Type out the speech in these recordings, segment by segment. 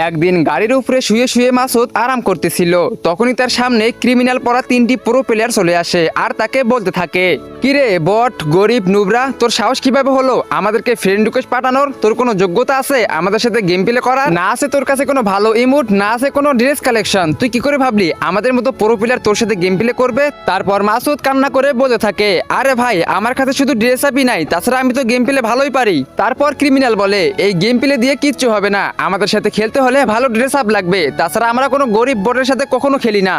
একদিন গাড়ির উপরে শুয়ে শুয়ে মাসুদ আরাম করতেছিল। তখনই তার সামনে ক্রিমিনাল পড়া 3টি প্রো প্লেয়ার চলে আসে আর তাকে বলতে থাকে, কিরে বট, গরিব, নুবরা, তোর সাহস কিভাবে হলো আমাদেরকে ফ্রেন্ড রিকোয়েস্ট পাঠানোর? তোর কোনো যোগ্যতা আছে আমাদের সাথে গেম প্লে করার? না আছে তোর কাছে কোনো ভালো ইমোট, না আছে কোনো ড্রেস কালেকশন। তুই কি করে ভাবলি আমাদের মতো প্রো প্লেয়ার তোর সাথে গেম প্লে করবে? তারপর মাসুদ কান্না করে বলতে থাকে, আরে ভাই, আমার কাছে শুধু ড্রেস আপই নাই, তাছাড়া আমি তো গেম প্লে ভালোই পারি। তারপর ক্রিমিনাল বলে, এই গেম প্লে দিয়ে কিচ্ছু হবে না, আমাদের সাথে খেলতে হলে ভালো ড্রেস আপ লাগবে, তাছাড়া আমরা কোনো গরিব বটের সাথে কখনো খেলি না।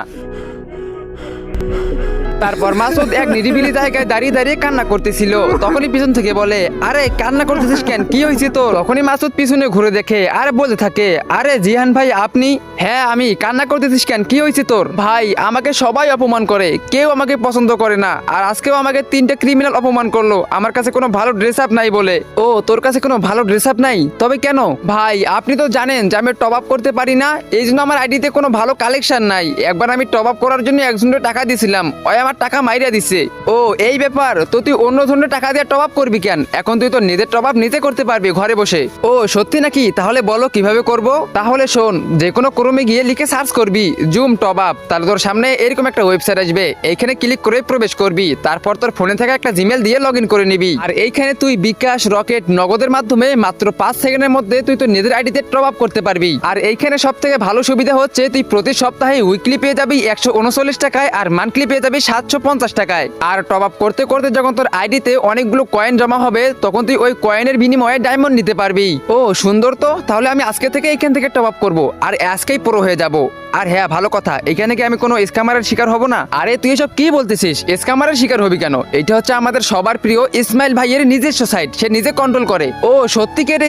তারপর মাসুদ এক নিরিবিলি জায়গায় দাঁড়িয়ে দাঁড়িয়ে কান্না করতেছিল। তখনই পিছন থেকে বলে, আরে কান্না করতেছিস কেন, কি হয়েছে তোর? তখনই মাসুদ পিছনে ঘুরে দেখে আর বলতে থাকে, আরে জিহান ভাই আপনি? হ্যাঁ আমি। কান্না করতেছিস কেন, কি হয়েছে তোর? ভাই আমাকে সবাই অপমান করে, কেউ আমাকে পছন্দ করে না, আর আজকেও আমাকে 3টে ক্রিমিনাল অপমান করলো আমার কাছে কোনো ভালো ড্রেস আপ নাই বলে। ও তোর কাছে কোনো ভালো ড্রেস আপ নাই? তবে কেন? ভাই আপনি তো জানেন যে আমি টপ আপ করতে পারি না, এই জন্য আমার আইডিতে কোনো ভালো কালেকশন নাই। একবার আমি টপ আপ করার জন্য একজনের টাকা দিয়েছিলাম, ওই আমার টাকা মাইরা দিছে। ও এই ব্যাপার, তো তুই অন্য ধরনের টাকা দিয়ে টপ আপ করবি কেন? এখন তুই তো নিজের টপ আপ নিতে করতে পারবি ঘরে বসে। ও সত্যি নাকি? তাহলে বলো কিভাবে করব। তাহলে শোন, যে কোনো ক্রমে গিয়ে লিখে সার্চ করবি জুম টপ আপ, তাহলে তোর সামনে এরকম একটা ওয়েবসাইট আসবে, এইখানে ক্লিক করে প্রবেশ করবি। তারপর তোর ফোনে থাকা একটা জিমেল দিয়ে লগ ইন করে নিবি, আর এইখানে তুই বিকাশ, রকেট, নগদের মাধ্যমে মাত্র 5 সেকেন্ডের মধ্যে তুই তোর নিজের আইডিতে টপ আপ করতে পারবি। আর এইখানে সব থেকে ভালো সুবিধা হচ্ছে তুই প্রতি সপ্তাহে উইকলি পেয়ে যাবি 139 টাকায়, আর মান্থলি পেয়ে যাবি 750 টাকায়। আর টপ আপ করতে করতে যখন তোর আইডিতে অনেকগুলো কয়েন জমা হবে, তখন তুই ওই কয়েনের বিনিময়ে ডায়মন্ড নিতে পারবি। ও সুন্দর তো, তাহলে আমি আজকে থেকে এইখান থেকে টপ আপ করবো আর আজকেই প্রো হয়ে যাব। আর হ্যাঁ ভালো কথা, এখানে কি আমি কোনো স্ক্যামারের শিকার হব না? আরে তুই এসব কি বলতেছিস, স্ক্যামারের শিকার হবি কেন? এটা হচ্ছে আমাদের সবার প্রিয় ইসমাইল ভাইয়ের নিজস্ব সাইট, সে নিজে কন্ট্রোল করে। ও সত্যি কে রে?